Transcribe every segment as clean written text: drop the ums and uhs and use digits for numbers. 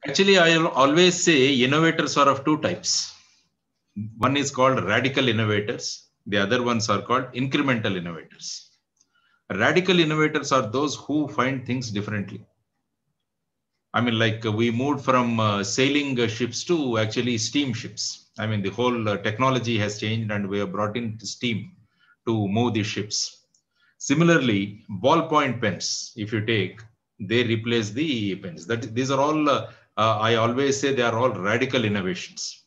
Actually, I always say innovators are of two types. One is called radical innovators. The other ones are called incremental innovators. Radical innovators are those who find things differently. I mean, like we moved from sailing ships to actually steam ships. I mean, the whole technology has changed and we have brought in steam to move the ships. Similarly, ballpoint pens, if you take, they replace the pens. These are all, I always say they are all radical innovations.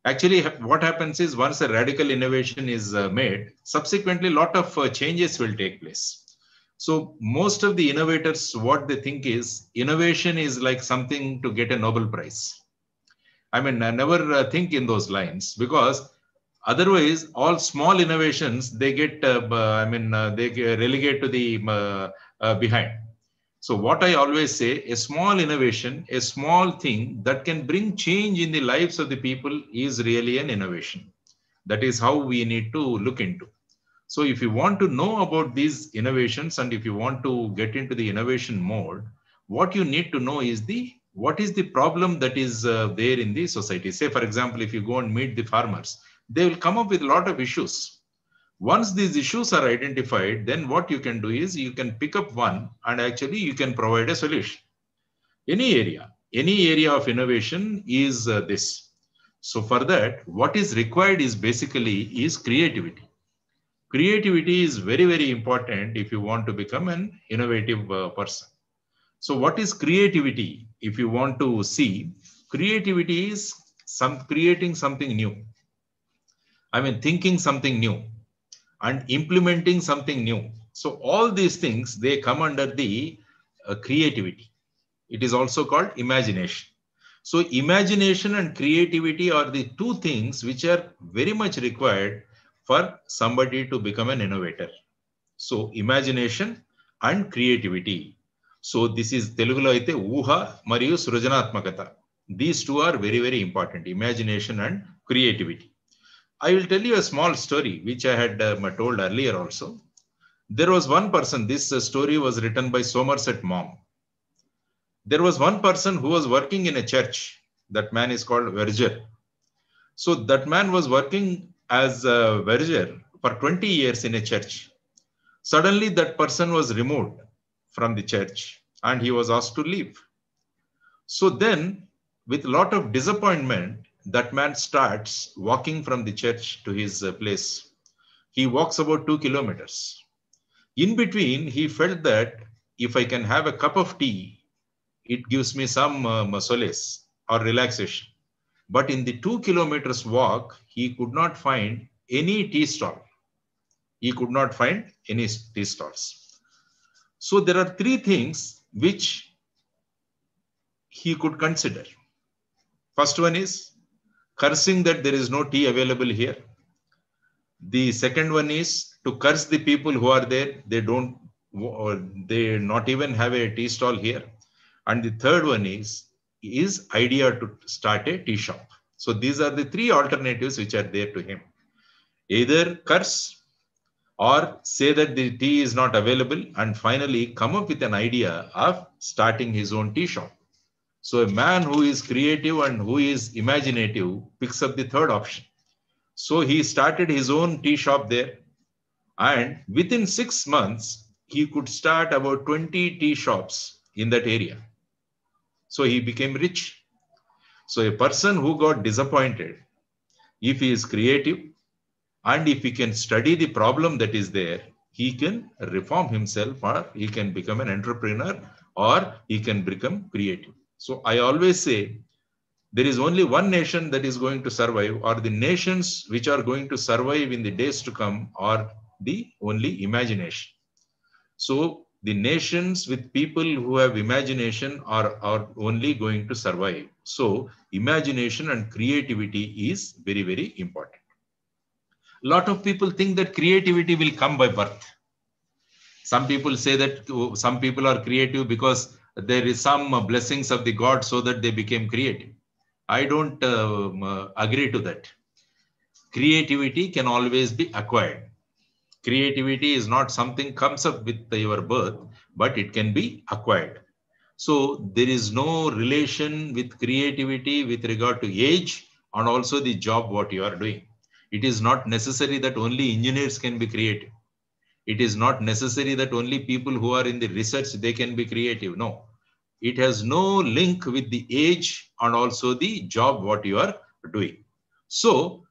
Actually, what happens is once a radical innovation is made, subsequently, a lot of changes will take place. So most of the innovators, what they think is innovation is like something to get a Nobel Prize. I mean, I never think in those lines because otherwise, all small innovations they get, they get relegate to the behind. So what I always say, a small innovation, a small thing that can bring change in the lives of the people is really an innovation. That is how we need to look into. So if you want to know about these innovations and if you want to get into the innovation mode, what you need to know is what is the problem that is there in the society. Say, for example, if you go and meet the farmers, they will come up with a lot of issues. Once these issues are identified, then what you can do is you can pick up one and actually you can provide a solution. Any area of innovation is this. So for that, what is required is basically is creativity. Creativity is very, very important if you want to become an innovative person. So what is creativity? If you want to see, creativity is creating something new. I mean, thinking something new and implementing something new. So all these things, they come under the creativity. It is also called imagination. So imagination and creativity are the two things which are very much required for somebody to become an innovator. So imagination and creativity. So this is Telugulo aithe Uha Mariyu Srujanatmakata. These two are very, very important, imagination and creativity. I will tell you a small story which I had told earlier also. There was one person, this story was written by Somerset Maugham. There was one person who was working in a church. That man is called Verger. So that man was working as a verger for 20 years in a church. Suddenly that person was removed from the church and he was asked to leave. So then with a lot of disappointment, that man starts walking from the church to his place. He walks about 2 kilometers. In between, he felt that if I can have a cup of tea, it gives me some solace or relaxation. But in the 2 kilometers walk, he could not find any tea stall. He could not find any tea stalls. So there are three things which he could consider. First one is cursing that there is no tea available here. The second one is to curse the people who are there. They not even have a tea stall here. And the third one is idea to start a tea shop. So these are the three alternatives which are there to him. Either curse or say that the tea is not available and finally come up with an idea of starting his own tea shop. So a man who is creative and who is imaginative picks up the third option. So he started his own tea shop there. And within 6 months, he could start about 20 tea shops in that area. So he became rich. So a person who got disappointed, if he is creative and if he can study the problem that is there, he can reform himself or he can become an entrepreneur or he can become creative. So I always say there is only one nation that is going to survive, or the nations which are going to survive in the days to come are the only imagination. So the nations with people who have imagination are only going to survive. So imagination and creativity is very, very important. A lot of people think that creativity will come by birth. Some people say that some people are creative because there is some blessings of the God so that they became creative. I don't agree to that. Creativity can always be acquired. Creativity is not something comes up with your birth, but it can be acquired. So there is no relation with creativity with regard to age and also the job what you are doing. It is not necessary that only engineers can be creative. It is not necessary that only people who are in the research, they can be creative. No, it has no link with the age and also the job what you are doing. So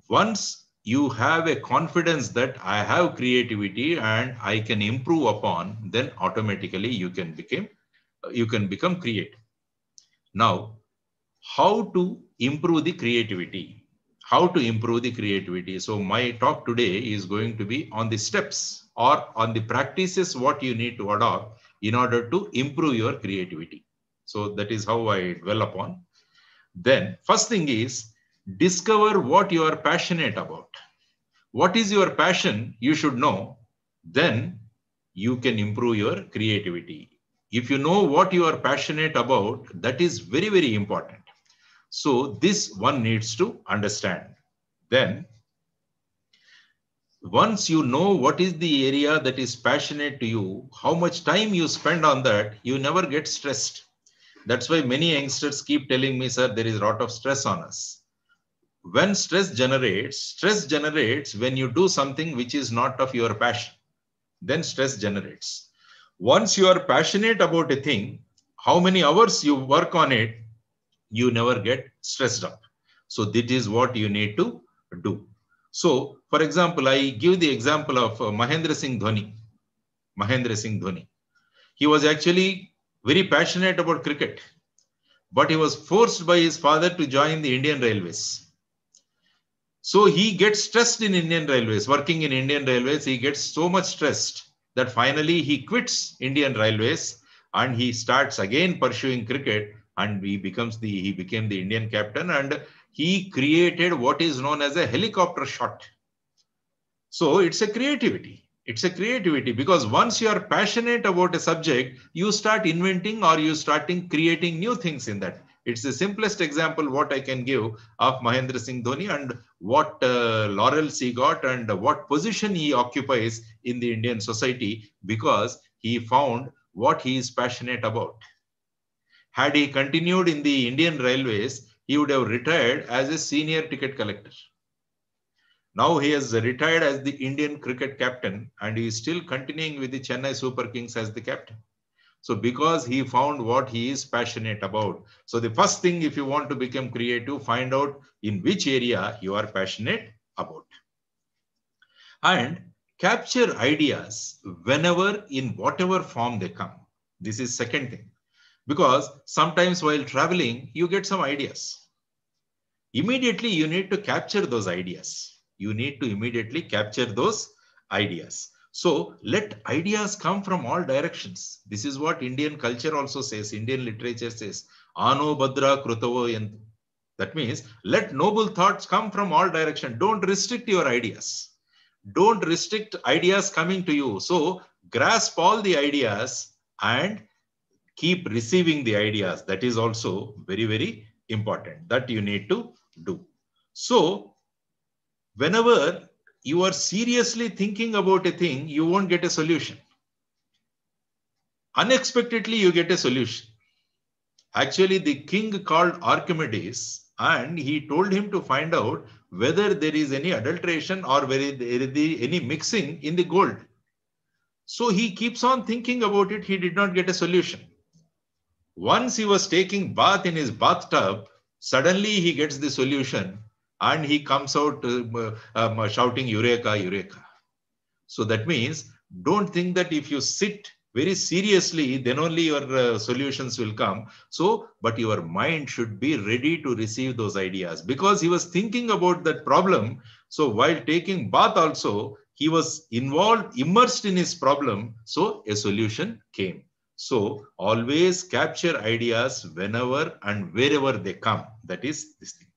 once you have a confidence that I have creativity and I can improve upon, then automatically you can become creative. Now, how to improve the creativity? How to improve the creativity? So my talk today is going to be on the steps or on the practices what you need to adopt in order to improve your creativity. So that is how I dwell upon. Then first thing is discover what you are passionate about. What is your passion? You should know. Then you can improve your creativity. If you know what you are passionate about, that is very, very important. So this one needs to understand. Then once you know what is the area that is passionate to you, how much time you spend on that, you never get stressed. That's why many youngsters keep telling me, sir, there is a lot of stress on us. When stress generates when you do something which is not of your passion, then stress generates. Once you are passionate about a thing, how many hours you work on it, you never get stressed up. So that is what you need to do. So for example, I give the example of Mahendra Singh Dhoni. Mahendra Singh Dhoni. He was actually very passionate about cricket, but he was forced by his father to join the Indian Railways. So he gets stressed in Indian Railways, working in Indian Railways. He gets so much stressed that finally he quits Indian Railways and he starts again pursuing cricket, and he became the Indian captain, and he created what is known as a helicopter shot. So it's a creativity. It's a creativity because once you are passionate about a subject, you start inventing or you starting creating new things in that. It's the simplest example what I can give of Mahendra Singh Dhoni and what laurels he got and what position he occupies in the Indian society because he found what he is passionate about. Had he continued in the Indian Railways, he would have retired as a senior ticket collector. Now he has retired as the Indian cricket captain and he is still continuing with the Chennai Super Kings as the captain. So because he found what he is passionate about. So the first thing, if you want to become creative, find out in which area you are passionate about. And capture ideas whenever, in whatever form they come. This is second thing. Because sometimes while traveling, you get some ideas. Immediately, you need to capture those ideas. You need to immediately capture those ideas. So let ideas come from all directions. This is what Indian culture also says, Indian literature says, Ano Badra Krutavo Yantu. That means let noble thoughts come from all directions. Don't restrict your ideas. Don't restrict ideas coming to you. So grasp all the ideas and keep receiving the ideas. That is also very, very important that you need to do. So whenever you are seriously thinking about a thing, you won't get a solution. Unexpectedly, you get a solution. Actually, the king called Archimedes and he told him to find out whether there is any adulteration or whether there is any mixing in the gold. So he keeps on thinking about it. He did not get a solution. Once he was taking bath in his bathtub, suddenly he gets the solution and he comes out shouting, Eureka, Eureka. So that means don't think that if you sit very seriously, then only your solutions will come. So, but your mind should be ready to receive those ideas because he was thinking about that problem. So while taking bath also, he was immersed in his problem. So a solution came. So always capture ideas whenever and wherever they come. That is this thing.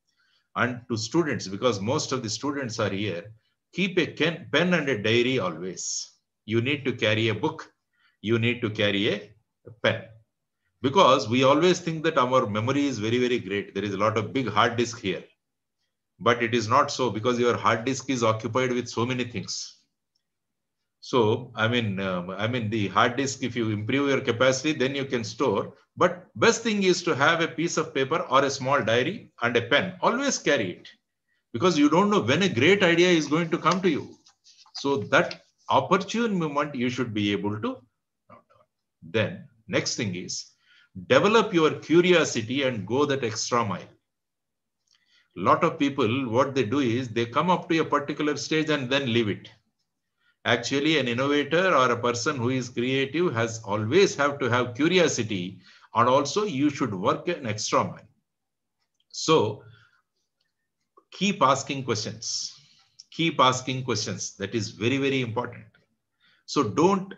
And to students, because most of the students are here, keep a pen and a diary always. You need to carry a book. You need to carry a pen. Because we always think that our memory is very, very great. There is a lot of big hard disk here. But it is not so because your hard disk is occupied with so many things. So, I mean, the hard disk, if you improve your capacity, then you can store. But best thing is to have a piece of paper or a small diary and a pen. Always carry it, because you don't know when a great idea is going to come to you. So that opportune moment you should be able to note down. Then next thing is develop your curiosity and go that extra mile. Lot of people, what they do is they come up to a particular stage and then leave it. Actually, an innovator or a person who is creative has always have to have curiosity, and also you should work an extra mile. So keep asking questions. Keep asking questions. That is very, very important. So don't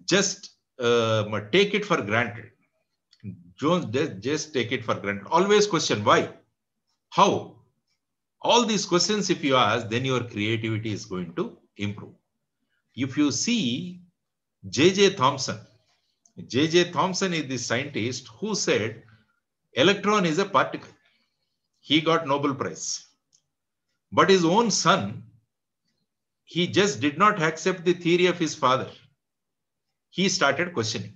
just take it for granted. Don't just take it for granted. Always question why, how. All these questions, if you ask, then your creativity is going to improve. If you see J.J. Thomson, J.J. Thomson is the scientist who said electron is a particle. He got Nobel Prize. But his own son, he just did not accept the theory of his father. He started questioning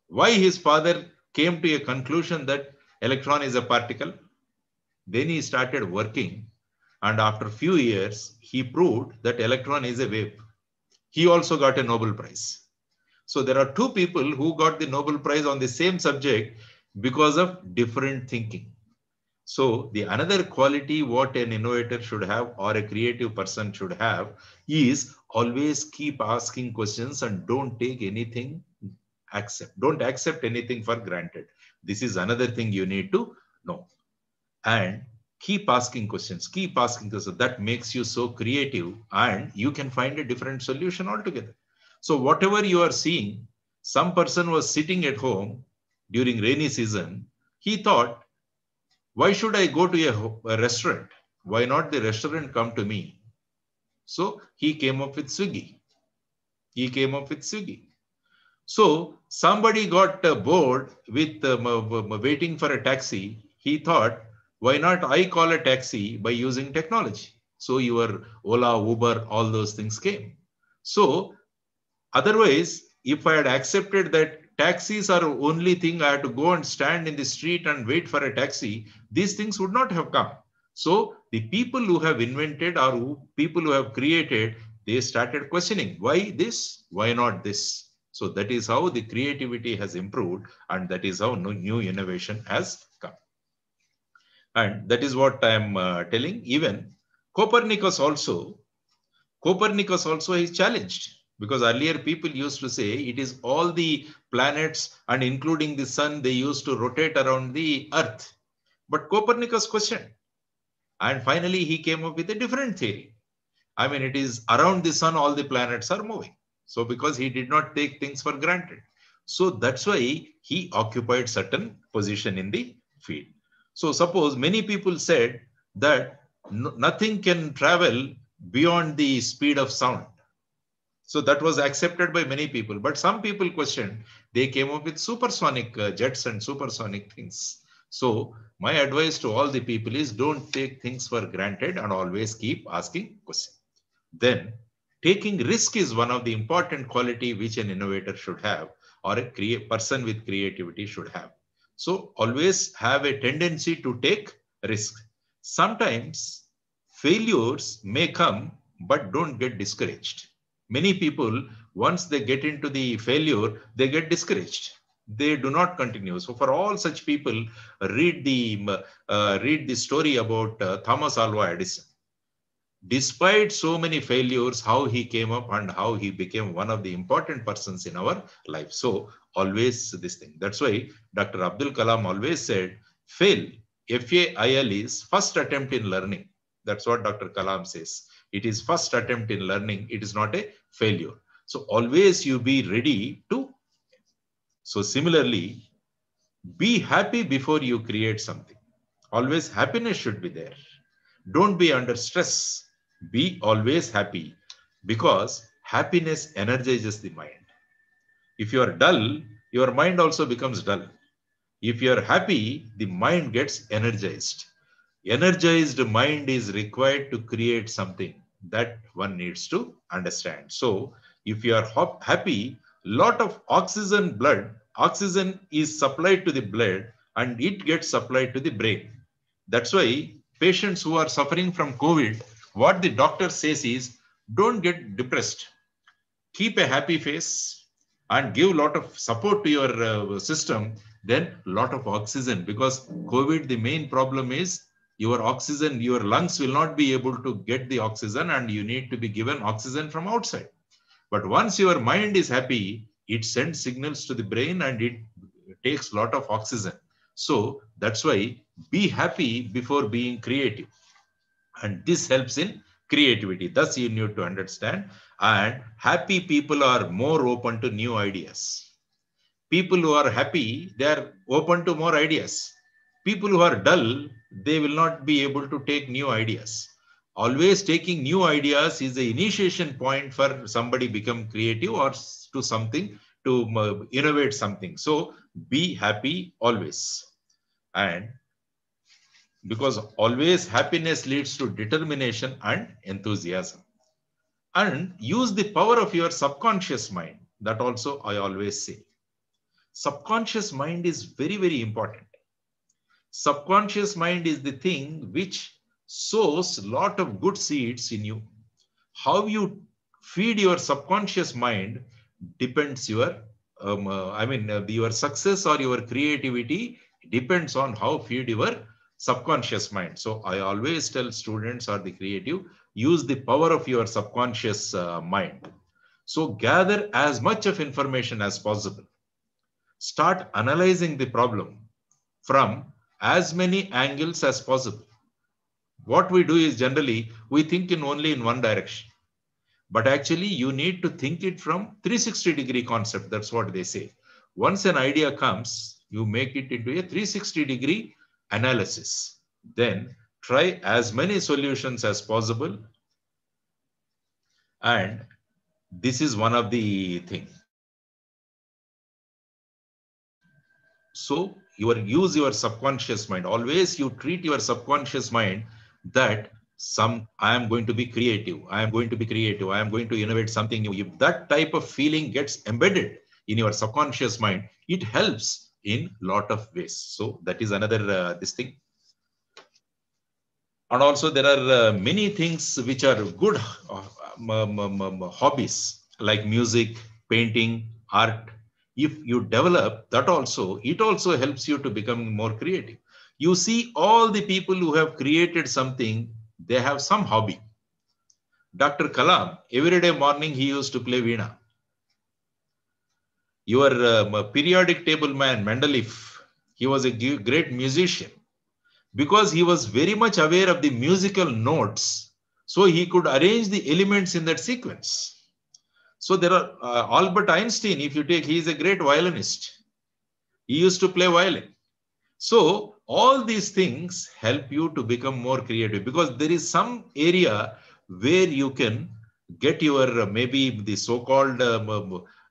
why his father came to a conclusion that electron is a particle. Then he started working, and after a few years, he proved that electron is a wave. He also got a Nobel Prize. So there are two people who got the Nobel Prize on the same subject because of different thinking. So the another quality what an innovator should have or a creative person should have is always keep asking questions and don't take anything don't accept anything for granted. This is another thing you need to know. And keep asking questions, keep asking questions. That makes you so creative and you can find a different solution altogether. So whatever you are seeing, some person was sitting at home during rainy season. He thought, why should I go to a restaurant? Why not the restaurant come to me? So he came up with Swiggy. He came up with Swiggy. So somebody got bored with waiting for a taxi. He thought, why not I call a taxi by using technology? So your Ola, Uber, all those things came. So otherwise, if I had accepted that taxis are the only thing, I had to go and stand in the street and wait for a taxi, these things would not have come. So the people who have invented or people who have created, they started questioning, why this? Why not this? So that is how the creativity has improved, and that is how new innovation has come. And that is what I am telling. Even Copernicus also is challenged, because earlier people used to say it is all the planets and including the sun, they used to rotate around the earth. But Copernicus questioned, and finally he came up with a different theory. I mean, it is around the sun, all the planets are moving. So because he did not take things for granted. So that's why he occupied certain position in the field. So suppose many people said that nothing can travel beyond the speed of sound. So that was accepted by many people, but some people questioned. They came up with supersonic jets and supersonic things. So my advice to all the people is don't take things for granted and always keep asking questions. Then taking risk is one of the important quality which an innovator should have, or a person with creativity should have. So always have a tendency to take risk. Sometimes failures may come, but don't get discouraged. Many people, once they get into the failure, they get discouraged. They do not continue. So for all such people, read the story about Thomas Alva Edison. Despite so many failures, how he came up and how he became one of the important persons in our life. So always this thing. That's why Dr. Abdul Kalam always said, fail, FAIL is first attempt in learning. That's what Dr. Kalam says. It is first attempt in learning. It is not a failure. So always you be ready to. So similarly, be happy before you create something. Always happiness should be there. Don't be under stress. Be always happy, because happiness energizes the mind. If you are dull, your mind also becomes dull. If you are happy, the mind gets energized. Energized mind is required to create something. That one needs to understand. So If you are happy, lot of oxygen is supplied to the blood and it gets supplied to the brain. That's why patients who are suffering from COVID, what the doctor says is, don't get depressed. Keep a happy face and give a lot of support to your system, then lot of oxygen, because COVID, the main problem is your oxygen, your lungs will not be able to get the oxygen and you need to be given oxygen from outside. But once your mind is happy, it sends signals to the brain and it takes a lot of oxygen. So that's why be happy before being creative. And this helps in creativity. Thus, you need to understand. And happy people are more open to new ideas. People who are happy, they are open to more ideas. People who are dull, they will not be able to take new ideas. Always taking new ideas is the initiation point for somebody become creative or to something, to innovate something. So be happy always. And because always happiness leads to determination and enthusiasm. And use the power of your subconscious mind. That also I always say. Subconscious mind is very, very important. Subconscious mind is the thing which sows a lot of good seeds in you. How you feed your subconscious mind depends your, your success or your creativity depends on how feed your subconscious mind. So I always tell students or the creative, use the power of your subconscious mind. So gather as much of information as possible. Start analyzing the problem from as many angles as possible. What we do is generally, we think only in one direction. But actually, you need to think it from 360-degree concept. That's what they say. Once an idea comes, you make it into a 360-degree analysis. Then try as many solutions as possible. And this is one of the things. So use your subconscious mind. Always you treat your subconscious mind that I am going to be creative. I am going to be creative. I am going to innovate something new. If that type of feeling gets embedded in your subconscious mind, it helps in a lot of ways. So that is another this thing. And also there are many things which are good hobbies like music, painting, art. If you develop that also, it also helps you to become more creative. You see all the people who have created something, they have some hobby. Dr. Kalam, every day morning he used to play Veena. Your periodic table man, Mendeleev, he was a great musician because he was very much aware of the musical notes. So he could arrange the elements in that sequence. So there are Albert Einstein, if you take, he is a great violinist. He used to play violin. So all these things help you to become more creative because there is some area where you can get your maybe the so-called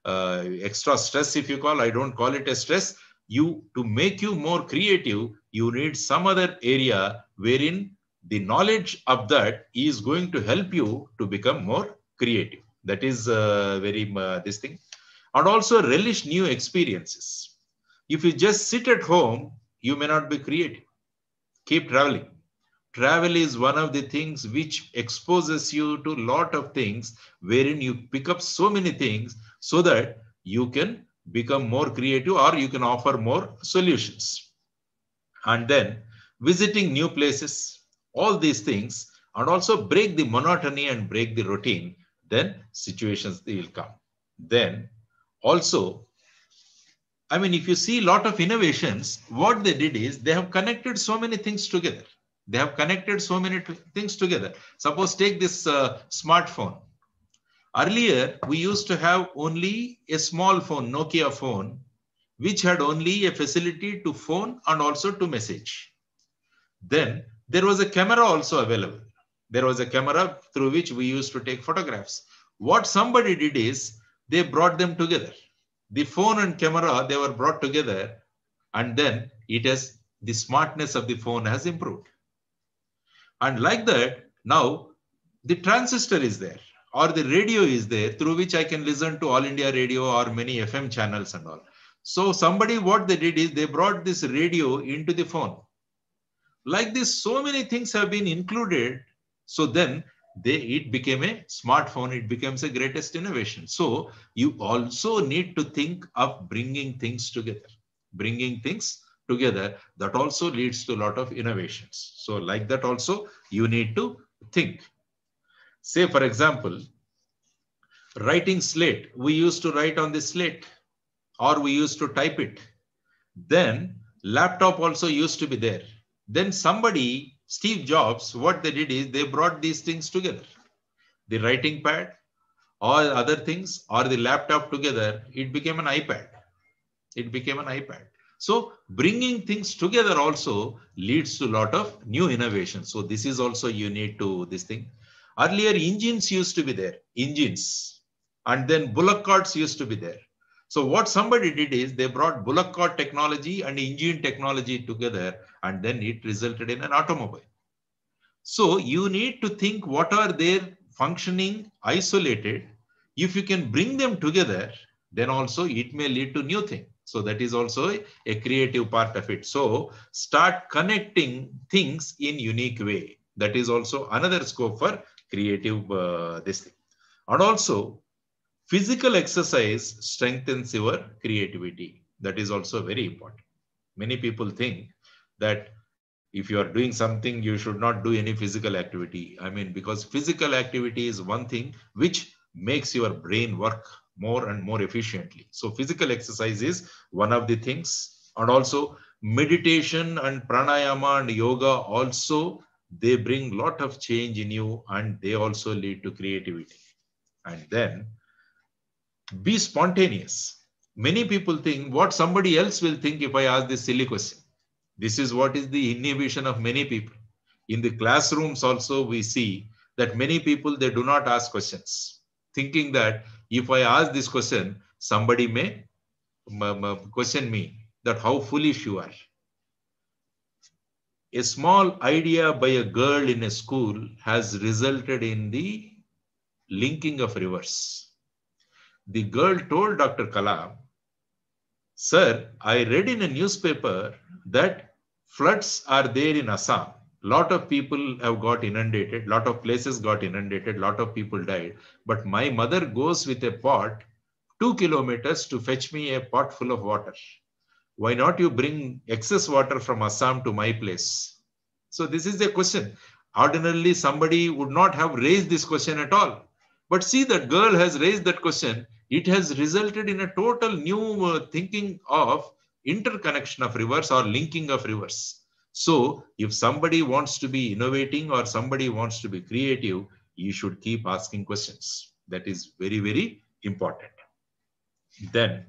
extra stress, if you call. I don't call it a stress. To make you more creative, you need some other area wherein the knowledge of that is going to help you to become more creative. That is this thing. And also relish new experiences. If you just sit at home, you may not be creative. Keep traveling. Travel is one of the things which exposes you to a lot of things wherein you pick up so many things so that you can become more creative or you can offer more solutions. And then visiting new places, all these things, and also break the monotony and break the routine, then situations will come. Then also, if you see a lot of innovations, what they did is they have connected so many things together. They have connected so many things together. Suppose take this smartphone. Earlier, we used to have only a small phone, Nokia phone, which had only a facility to phone and also to message. Then there was a camera also available. There was a camera through which we used to take photographs. What somebody did is they brought them together. The phone and camera, they were brought together, and then the smartness of the phone has improved. And like that, now the transistor is there. or the radio is there through which I can listen to All India Radio or many FM channels and all. So somebody, what they did is they brought this radio into the phone. Like this, so many things have been included. So then it became a smartphone. It becomes a greatest innovation. So you also need to think of bringing things together. Bringing things together, that also leads to a lot of innovations. So like that also, you need to think. Say, for example, writing slate. We used to write on the slate or we used to type it. Then laptop also used to be there. Then somebody, Steve Jobs, what they did is they brought these things together. The writing pad or other things or the laptop together, it became an iPad. It became an iPad. So bringing things together also leads to a lot of new innovation. So this is also you need to this thing. Earlier engines used to be there, engines, and then bullock carts used to be there. So what somebody did is they brought bullock cart technology and engine technology together, and then it resulted in an automobile. So you need to think what are their functioning isolated. If you can bring them together, then also it may lead to new thing. So that is also a creative part of it. So start connecting things in unique way. That is also another scope for creative this thing. And also physical exercise strengthens your creativity. That is also very important. Many people think that if you are doing something, you should not do any physical activity. I mean, because physical activity is one thing which makes your brain work more and more efficiently. So physical exercise is one of the things. And also meditation and pranayama and yoga also, they bring a lot of change in you and they also lead to creativity. And then be spontaneous. Many people think what somebody else will think if I ask this silly question. This is what is the inhibition of many people. In the classrooms also we see that many people, they do not ask questions, thinking that if I ask this question, somebody may question me that how foolish you are. A small idea by a girl in a school has resulted in the linking of rivers. The girl told Dr. Kalam, sir, I read in a newspaper that floods are there in Assam. Lot of people have got inundated, lot of places got inundated, lot of people died. But my mother goes with a pot 2 kilometers to fetch me a pot full of water. Why not you bring excess water from Assam to my place? So this is the question. Ordinarily, somebody would not have raised this question at all. But see, that girl has raised that question. It has resulted in a total new thinking of interconnection of rivers or linking of rivers. So if somebody wants to be innovating or somebody wants to be creative, you should keep asking questions. That is very, very important. Then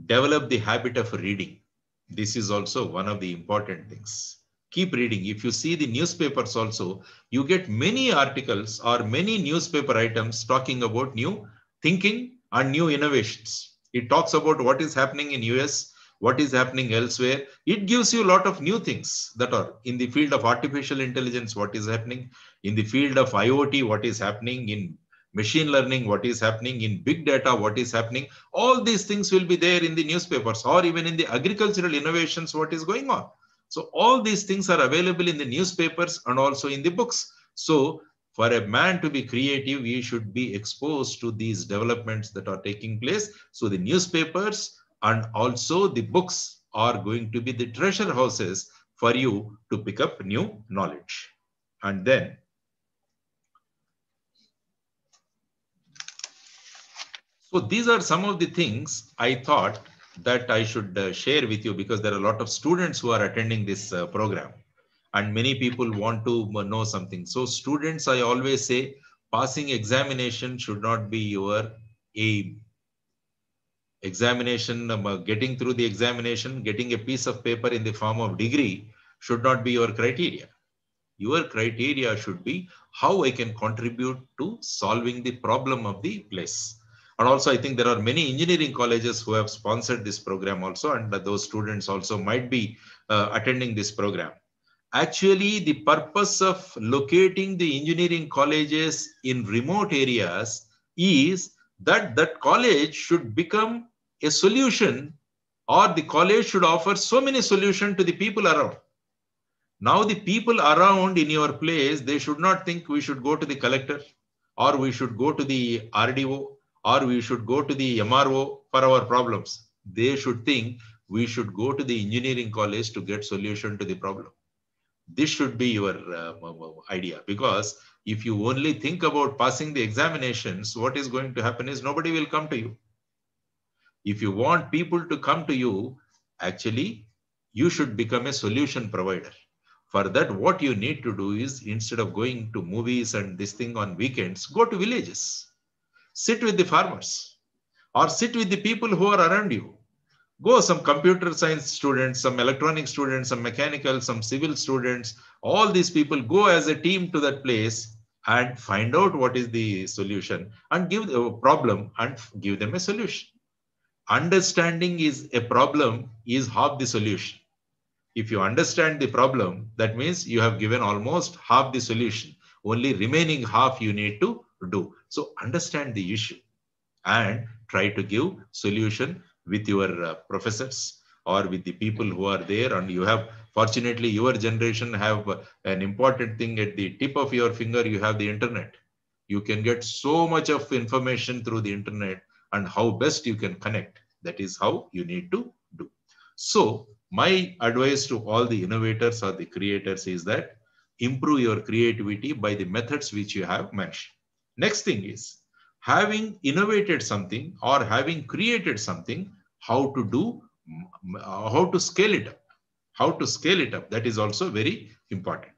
develop the habit of reading. This is also one of the important things. Keep reading. If you see the newspapers also, you get many articles or many newspaper items talking about new thinking and new innovations. It talks about what is happening in US, what is happening elsewhere. It gives you a lot of new things that are in the field of artificial intelligence, what is happening, in the field of IoT, what is happening, in machine learning, what is happening, in big data, what is happening. All these things will be there in the newspapers or even in the agricultural innovations, what is going on. So all these things are available in the newspapers and also in the books. So for a man to be creative, he should be exposed to these developments that are taking place. So the newspapers and also the books are going to be the treasure houses for you to pick up new knowledge. And then so these are some of the things I thought that I should share with you, because there are a lot of students who are attending this program and many people want to know something. So students, I always say, passing examination should not be your aim. Examination, getting through the examination, getting a piece of paper in the form of degree should not be your criteria. Your criteria should be how I can contribute to solving the problem of the place. And also, I think there are many engineering colleges who have sponsored this program also, and those students also might be attending this program. Actually, the purpose of locating the engineering colleges in remote areas is that that college should become a solution, or the college should offer so many solutions to the people around. Now the people around in your place, they should not think we should go to the collector, or we should go to the RDO, or we should go to the MRO for our problems. They should think we should go to the engineering college to get solution to the problem. This should be your idea, because if you only think about passing the examinations, what is going to happen is nobody will come to you. If you want people to come to you, actually, you should become a solution provider. For that, what you need to do is, instead of going to movies and this thing on weekends, go to villages, sit with the farmers, or sit with the people who are around you. Go, some computer science students, some electronic students, some mechanical, some civil students, all these people go as a team to that place and find out what is the solution and give the problem and give them a solution. Understanding is a problem is half the solution. If you understand the problem, that means you have given almost half the solution. Only remaining half you need to do. So understand the issue and try to give solution with your professors or with the people who are there. And you have, fortunately, your generation have an important thing at the tip of your finger. You have the internet. You can get so much of information through the internet, and how best you can connect. That is how you need to do. So my advice to all the innovators or the creators is that improve your creativity by the methods which you have mentioned. Next thing is, having innovated something or having created something, how to do, how to scale it up. How to scale it up, that is also very important.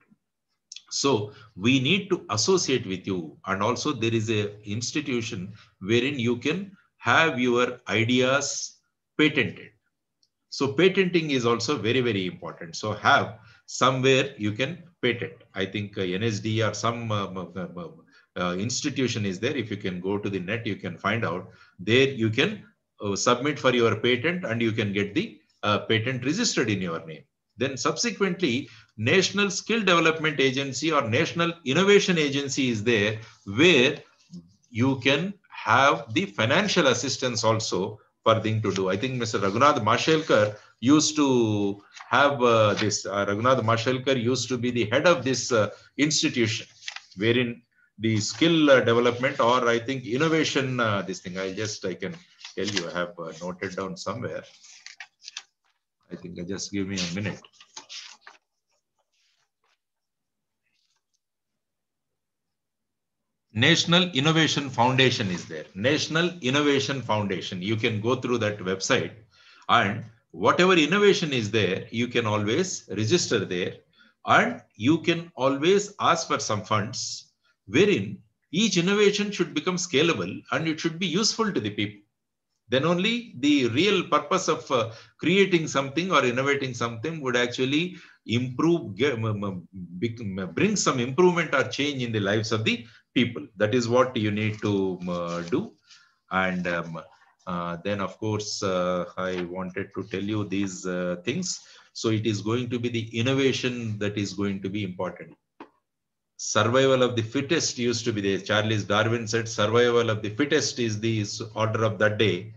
So we need to associate with you, and also there is a institution wherein you can have your ideas patented. So patenting is also very, very important. So have somewhere you can patent. I think NSD or some institution is there. If you can go to the net, you can find out. There you can submit for your patent, and you can get the patent registered in your name. Then subsequently, National Skill Development Agency or National Innovation Agency is there, where you can have the financial assistance also for thing to do. I think Mr. Raghunath Mashelkar used to have this. Raghunath Mashelkar used to be the head of this institution, wherein the skill development, or I think innovation, this thing, I can tell you, I have noted down somewhere. I think just give me a minute. National Innovation Foundation is there. National Innovation Foundation. You can go through that website, and whatever innovation is there, you can always register there, and you can always ask for some funds, wherein each innovation should become scalable and it should be useful to the people. Then only the real purpose of creating something or innovating something would actually improve, bring some improvement or change in the lives of the people. That is what you need to do. And then, of course, I wanted to tell you these things. So it is going to be the innovation that is going to be important. Survival of the fittest used to be there. Charles Darwin said survival of the fittest is the order of that day,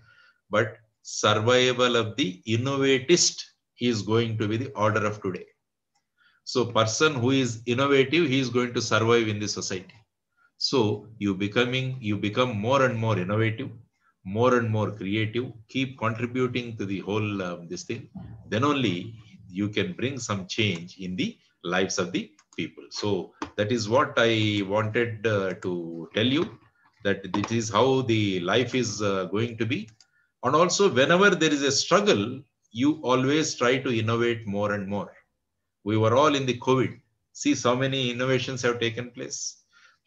but survival of the innovatist is going to be the order of today. So person who is innovative, he is going to survive in the society. So you become more and more innovative, more and more creative, keep contributing to the whole this thing. Then only you can bring some change in the lives of the people. So that is what I wanted to tell you, that this is how the life is going to be. And also, whenever there is a struggle, you always try to innovate more and more. We were all in the COVID. See how many innovations have taken place.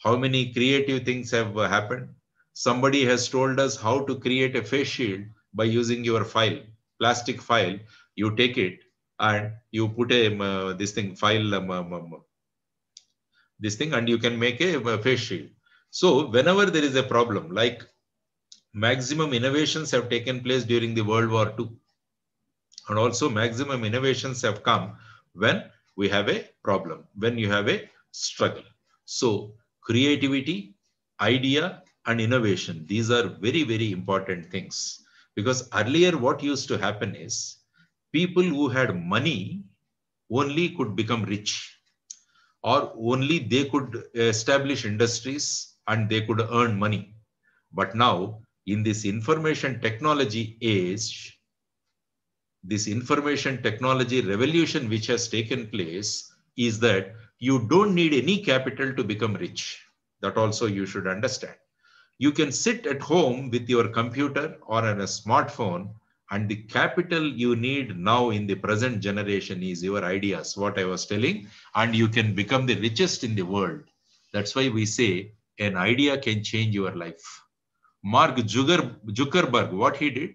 How many creative things have happened. Somebody has told us how to create a face shield by using your file, plastic file. You take it and you put a this thing file, this thing, and you can make a face shield. So whenever there is a problem, like maximum innovations have taken place during the World War II, and also maximum innovations have come when we have a problem, when you have a struggle. So creativity, idea, and innovation, these are very, very important things. Because earlier what used to happen is people who had money only could become rich, or only they could establish industries and they could earn money. But now, in this information technology age, this information technology revolution which has taken place is that you don't need any capital to become rich. That also you should understand. You can sit at home with your computer or on a smartphone, and the capital you need now in the present generation is your ideas, what I was telling, and you can become the richest in the world. That's why we say an idea can change your life. Mark Zuckerberg, what he did,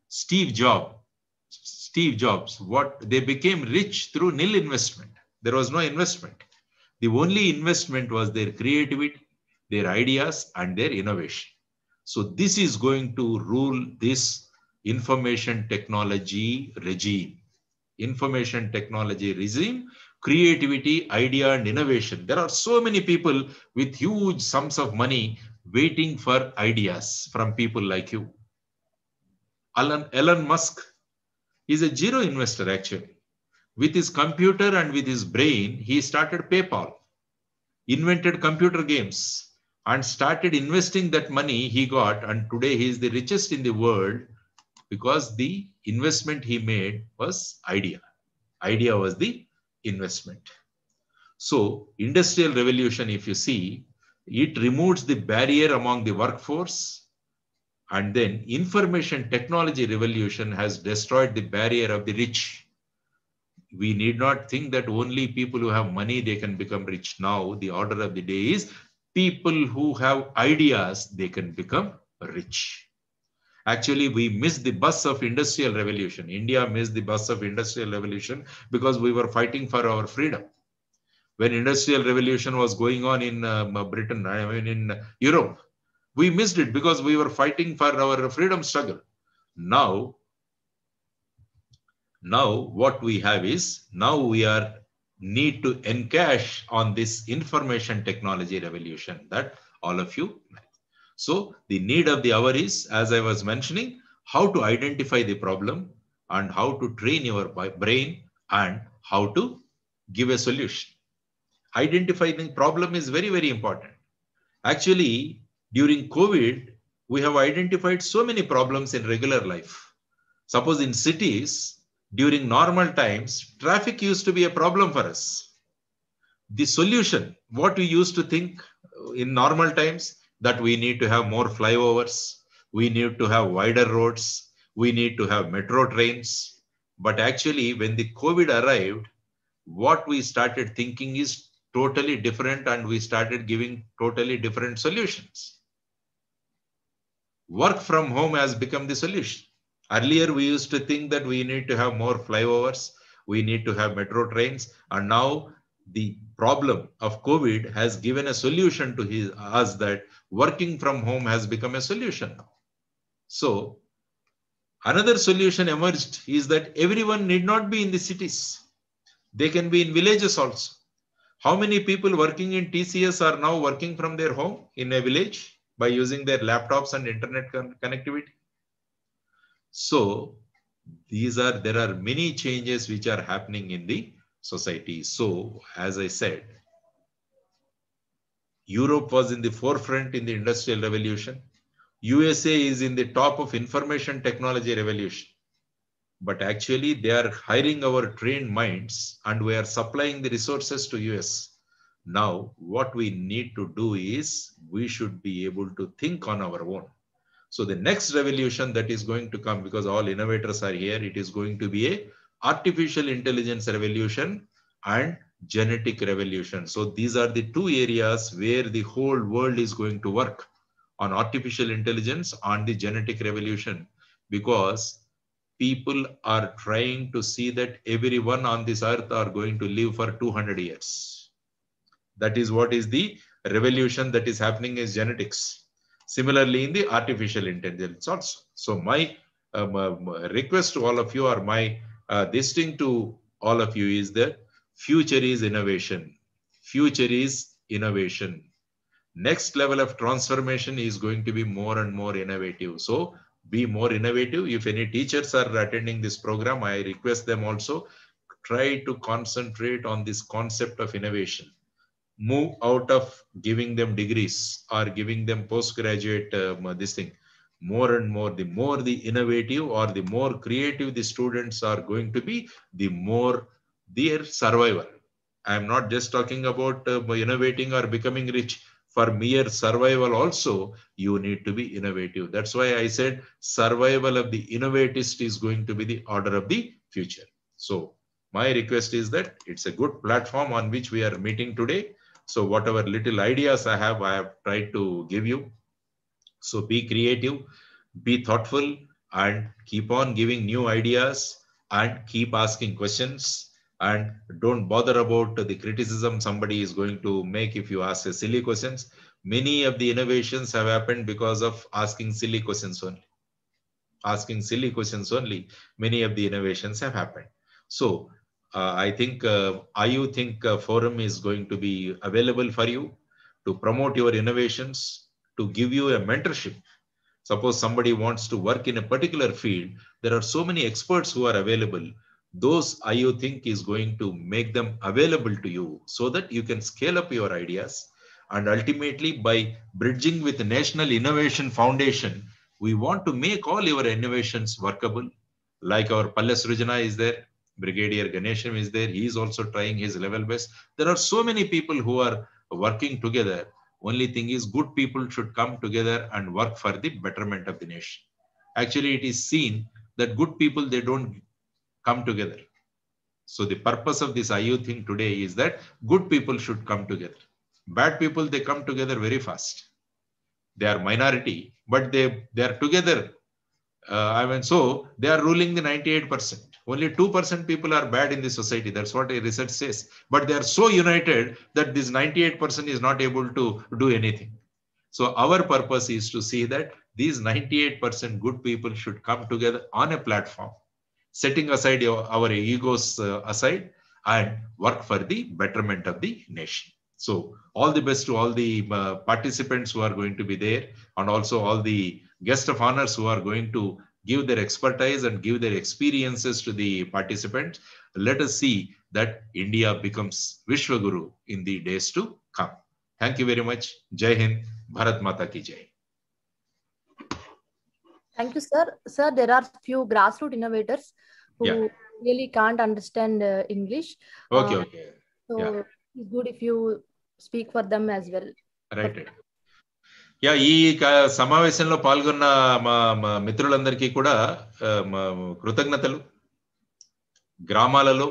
Steve Jobs, what they became rich through nil investment. There was no investment. The only investment was their creativity, their ideas, and their innovation. So this is going to rule this information technology regime. Information technology regime, creativity, idea, and innovation. There are so many people with huge sums of money waiting for ideas from people like you. Elon Musk is a zero investor actually. With his computer and with his brain, he started PayPal, invented computer games, and started investing that money he got. And today he is the richest in the world because the investment he made was idea. Idea was the investment. So industrial revolution, if you see, it removes the barrier among the workforce. And then information technology revolution has destroyed the barrier of the rich. We need not think that only people who have money, they can become rich. Now, the order of the day is people who have ideas, they can become rich. Actually, we missed the bus of industrial revolution. India missed the bus of industrial revolution because we were fighting for our freedom. When industrial revolution was going on in Britain, I mean in Europe, we missed it because we were fighting for our freedom struggle. Now what we have is, now we are need to encash on this information technology revolution that all of you like. So the need of the hour is, as I was mentioning, how to identify the problem and how to train your brain and how to give a solution. Identifying the problem is very, very important. Actually, during COVID, we have identified so many problems in regular life. Suppose in cities, during normal times, traffic used to be a problem for us. The solution, what we used to think in normal times, that we need to have more flyovers, we need to have wider roads, we need to have metro trains. But actually, when the COVID arrived, what we started thinking is totally different, and we started giving totally different solutions. Work from home has become the solution. Earlier, we used to think that we need to have more flyovers, we need to have metro trains, and now the problem of COVID has given a solution to us that working from home has become a solution now. So another solution emerged is that everyone need not be in the cities. They can be in villages also. How many people working in TCS are now working from their home in a village by using their laptops and internet connectivity? So there are many changes which are happening in the society. So as I said, Europe was in the forefront in the industrial revolution. USA is in the top of information technology revolution. But actually they are hiring our trained minds and we are supplying the resources to US. Now, what we need to do is we should be able to think on our own. So the next revolution that is going to come, because all innovators are here, it is going to be a artificial intelligence revolution and genetic revolution. So these are the two areas where the whole world is going to work on: artificial intelligence and the genetic revolution, because people are trying to see that everyone on this earth are going to live for 200 years. That is what is the revolution that is happening is genetics. Similarly, in the artificial intelligence also. So my request to all of you, or my this thing to all of you is that Future is innovation. Future is innovation. Next level of transformation is going to be more and more innovative. So be more innovative. If any teachers are attending this program, I request them also try to concentrate on this concept of innovation. Move out of giving them degrees or giving them postgraduate this thing. More and more, the more the innovative or the more creative the students are going to be, the more their survival. I am not just talking about innovating or becoming rich. For mere survival also, you need to be innovative. That's why I said survival of the innovatist is going to be the order of the future. So my request is that it's a good platform on which we are meeting today. So whatever little ideas I have tried to give you. So be creative, be thoughtful, and keep on giving new ideas and keep asking questions. And don't bother about the criticism somebody is going to make if you ask a silly questions. Many of the innovations have happened because of asking silly questions only. Asking silly questions only, many of the innovations have happened. So I think IU Think Forum is going to be available for you to promote your innovations, to give you a mentorship. Suppose somebody wants to work in a particular field, there are so many experts who are available. Those IU Think is going to make them available to you so that you can scale up your ideas. And ultimately, by bridging with the National Innovation Foundation, we want to make all your innovations workable. Like our Pallas Srijana is there, Brigadier Ganesham is there. He is also trying his level best. There are so many people who are working together. Only thing is, good people should come together and work for the betterment of the nation. Actually, it is seen that good people, they don't come together. So the purpose of this IU thing today is that good people should come together. Bad people, they come together very fast. They are minority, but they are together. So they are ruling the 98%. Only 2% people are bad in the society. That's what a research says. But they are so united that this 98% is not able to do anything. So our purpose is to see that these 98% good people should come together on a platform, setting aside our egos aside, and work for the betterment of the nation. So all the best to all the participants who are going to be there, and also all the guests of honors who are going to give their expertise and give their experiences to the participants. Let us see that India becomes Vishwaguru in the days to come. Thank you very much. Jai Hind, Bharat Mata ki Jai. Thank you, sir. Sir, there are few grassroots innovators who really can't understand English. Okay. So it's good if you speak for them as well. Right. ఈ సమావేశంలో పాల్గొన్న మా మిత్రులందరికీ కూడా కృతజ్ఞతలు. గ్రామాలలో,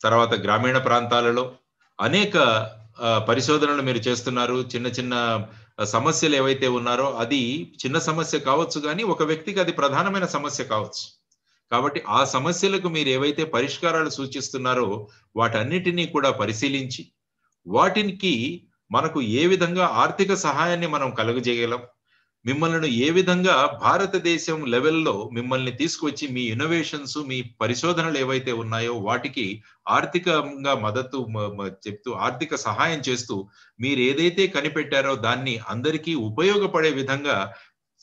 తర్వాత గ్రామీణ ప్రాంతాలలో అనేక పరిశోధనలు మీరు చేస్తున్నారు. చిన్న చిన్న సమస్యలు ఏవైతే ఉన్నారో అది చిన్న సమస్య కావచ్చు, కానీ ఒక వ్యక్తికి అది ప్రధానమైన సమస్య కావచ్చు. కాబట్టి ఆ సమస్యలకు మీరు ఏవైతే పరిష్కారాలు సూచిస్తున్నారో వాటన్నిటినీ కూడా పరిశీలించి వాటికి మనకు ఏ విధంగా ఆర్థిక సహాయాన్ని మనం కలుగజేయగలం, మిమ్మల్ని ఏ విధంగా భారతదేశం లెవెల్లో మిమ్మల్ని తీసుకొచ్చి మీ ఇన్నోవేషన్స్, మీ పరిశోధనలు ఏవైతే ఉన్నాయో వాటికి ఆర్థికంగా మద్దతు చెప్తూ, ఆర్థిక సహాయం చేస్తూ మీరు ఏదైతే కనిపెట్టారో దాన్ని అందరికీ ఉపయోగపడే విధంగా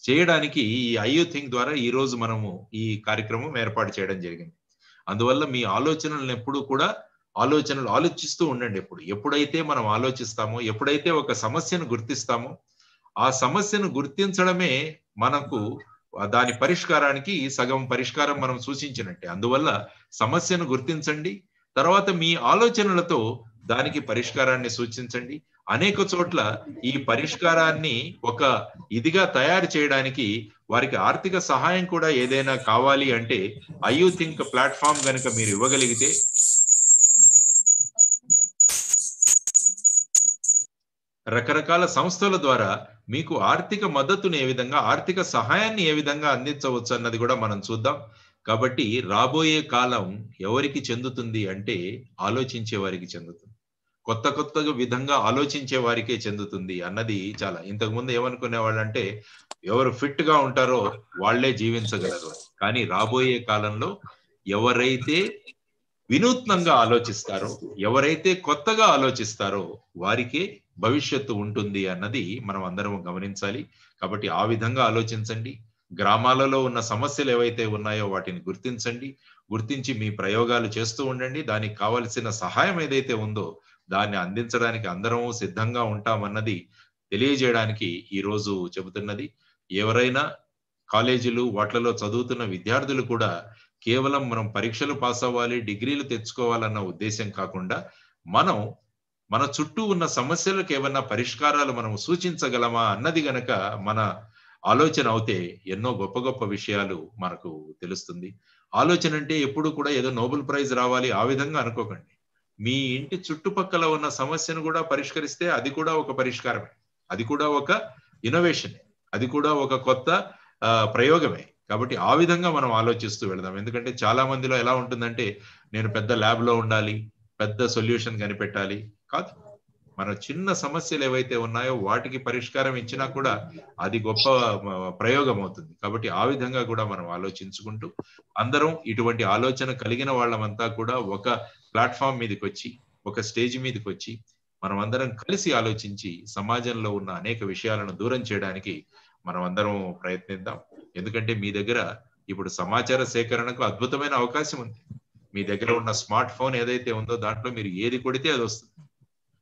చేయడానికి ఈ IU థింక్ ద్వారా ఈ రోజు మనము ఈ కార్యక్రమం ఏర్పాటు చేయడం జరిగింది. అందువల్ల మీ ఆలోచనలను ఎప్పుడు కూడా ఆలోచిస్తూ ఉండండి. ఎప్పుడైతే మనం ఆలోచిస్తామో, ఎప్పుడైతే ఒక సమస్యను గుర్తిస్తామో, ఆ సమస్యను గుర్తించడమే మనకు దాని పరిష్కారానికి సగం పరిష్కారం మనం సూచించినట్టే. అందువల్ల సమస్యను గుర్తించండి, తర్వాత మీ ఆలోచనలతో దానికి పరిష్కారాన్ని సూచించండి. అనేక చోట్ల ఈ పరిష్కారాన్ని ఒక ఇదిగా తయారు చేయడానికి వారికి ఆర్థిక సహాయం కూడా ఏదైనా కావాలి అంటే IU థింక్ ప్లాట్ఫామ్ కనుక మీరు ఇవ్వగలిగితే రకరకాల సంస్థల ద్వారా మీకు ఆర్థిక మద్దతుని ఏ విధంగా, ఆర్థిక సహాయాన్ని ఏ విధంగా అందించవచ్చు అన్నది కూడా మనం చూద్దాం. కాబట్టి రాబోయే కాలం ఎవరికి చెందుతుంది అంటే ఆలోచించే వారికి చెందుతుంది. కొత్త విధంగా ఆలోచించే వారికే చెందుతుంది అన్నది చాలా. ఇంతకుముందు ఏమనుకునే వాళ్ళంటే ఎవరు ఫిట్ గా ఉంటారో వాళ్లే జీవించగలరు. కానీ రాబోయే కాలంలో ఎవరైతే వినూత్నంగా ఆలోచిస్తారో, ఎవరైతే కొత్తగా ఆలోచిస్తారో వారికే భవిష్యత్తు ఉంటుంది అన్నది మనం అందరం గమనించాలి. కాబట్టి ఆ విధంగా ఆలోచించండి. గ్రామాలలో ఉన్న సమస్యలు ఏవైతే ఉన్నాయో వాటిని గుర్తించండి. గుర్తించి మీ ప్రయోగాలు చేస్తూ ఉండండి. దానికి కావలసిన సహాయం ఏదైతే ఉందో దాన్ని అందించడానికి అందరం సిద్ధంగా ఉంటామన్నది తెలియజేయడానికి ఈ రోజు చెబుతున్నది. ఎవరైనా కాలేజీలు వాట్లలో చదువుతున్న విద్యార్థులు కూడా కేవలం మనం పరీక్షలు పాస్ అవ్వాలి, డిగ్రీలు తెచ్చుకోవాలన్న ఉద్దేశం కాకుండా మనం మన చుట్టూ ఉన్న సమస్యలకు ఏమన్నా పరిష్కారాలు మనం సూచించగలమా అన్నది గనక మన ఆలోచన అవుతే ఎన్నో గొప్ప గొప్ప విషయాలు మనకు తెలుస్తుంది. ఆలోచన అంటే ఎప్పుడు కూడా ఏదో నోబెల్ ప్రైజ్ రావాలి ఆ విధంగా అనుకోకండి. మీ ఇంటి చుట్టుపక్కల ఉన్న సమస్యను కూడా పరిష్కరిస్తే అది కూడా ఒక పరిష్కారమే. అది కూడా ఒక ఇన్నోవేషన్. అది కూడా ఒక కొత్త ప్రయోగమే. కాబట్టి ఆ విధంగా మనం ఆలోచిస్తూ వెళదాం. ఎందుకంటే చాలా మందిలో ఎలా ఉంటుందంటే నేను పెద్ద ల్యాబ్ లో ఉండాలి, పెద్ద సొల్యూషన్ కనిపెట్టాలి. కాదు, మన చిన్న సమస్యలు ఏవైతే ఉన్నాయో వాటికి పరిష్కారం ఇచ్చినా కూడా అది గొప్ప ప్రయోగం అవుతుంది. కాబట్టి ఆ విధంగా కూడా మనం ఆలోచించుకుంటూ అందరం ఇటువంటి ఆలోచన కలిగిన వాళ్ళమంతా కూడా ఒక ప్లాట్ఫామ్ మీదకి వచ్చి, ఒక స్టేజ్ మీదకి వచ్చి మనం అందరం కలిసి ఆలోచించి సమాజంలో ఉన్న అనేక విషయాలను దూరం చేయడానికి మనం అందరం ప్రయత్నిద్దాం. ఎందుకంటే మీ దగ్గర ఇప్పుడు సమాచార సేకరణకు అద్భుతమైన అవకాశం ఉంది. మీ దగ్గర ఉన్న స్మార్ట్ ఫోన్ ఏదైతే ఉందో దాంట్లో మీరు ఏది కొడితే అది వస్తుంది.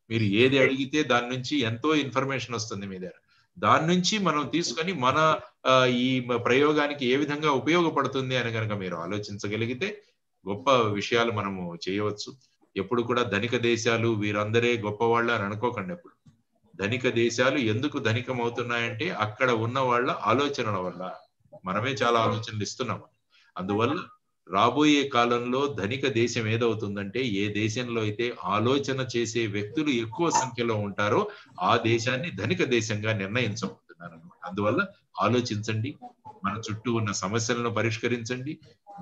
మీరు ఏది అడిగితే దాని నుంచి ఎంతో ఇన్ఫర్మేషన్ వస్తుంది మీ దగ్గర. దాని నుంచి మనం తీసుకొని మన ఈ ప్రయోగానికి ఏ విధంగా ఉపయోగపడుతుంది అని కనుక మీరు ఆలోచించగలిగితే గొప్ప విషయాలు మనము చేయవచ్చు. ఎప్పుడు కూడా ధనిక దేశాలు వీరందరే గొప్పవాళ్ళు అని అనుకోకండి. ఎప్పుడు ధనిక దేశాలు ఎందుకు ధనికం అవుతున్నాయంటే అక్కడ ఉన్న వాళ్ళ ఆలోచనల వల్ల. మనమే చాలా ఆలోచనలు ఇస్తున్నాము. అందువల్ల రాబోయే కాలంలో ధనిక దేశం ఏదవుతుందంటే ఏ దేశంలో అయితే ఆలోచన చేసే వ్యక్తులు ఎక్కువ సంఖ్యలో ఉంటారో ఆ దేశాన్ని ధనిక దేశంగా నిర్ణయించబోతున్నారు అన్నమాట. అందువల్ల ఆలోచించండి, మన చుట్టూ ఉన్న సమస్యలను పరిష్కరించండి.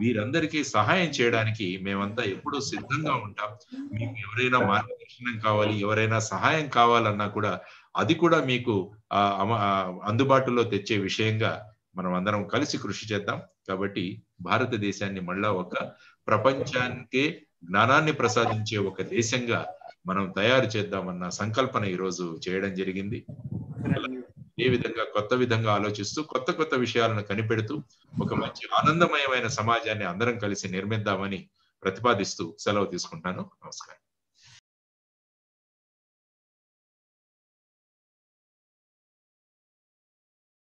వీరందరికీ సహాయం చేయడానికి మేమంతా ఎప్పుడూ సిద్ధంగా ఉంటాం. మీకు ఎవరైనా మార్గదర్శనం కావాలి, ఎవరైనా సహాయం కావాలన్నా కూడా అది కూడా మీకు అందుబాటులో తెచ్చే విషయంగా మనం అందరం కలిసి కృషి చేద్దాం. కాబట్టి భారతదేశాన్ని మళ్ళా ఒక ప్రపంచానికే జ్ఞానాన్ని ప్రసాదించే ఒక దేశంగా మనం తయారు చేద్దామన్న సంకల్పన ఈరోజు చేయడం జరిగింది. ఏ విధంగా కొత్త విధంగా ఆలోచిస్తూ కొత్త కొత్త విషయాలను కనిపెడుతూ ఒక మంచి ఆనందమయమైన సమాజాన్ని అందరం కలిసి నిర్మిద్దామని ప్రతిపాదిస్తూ సెలవు తీసుకుంటాను. నమస్కారం.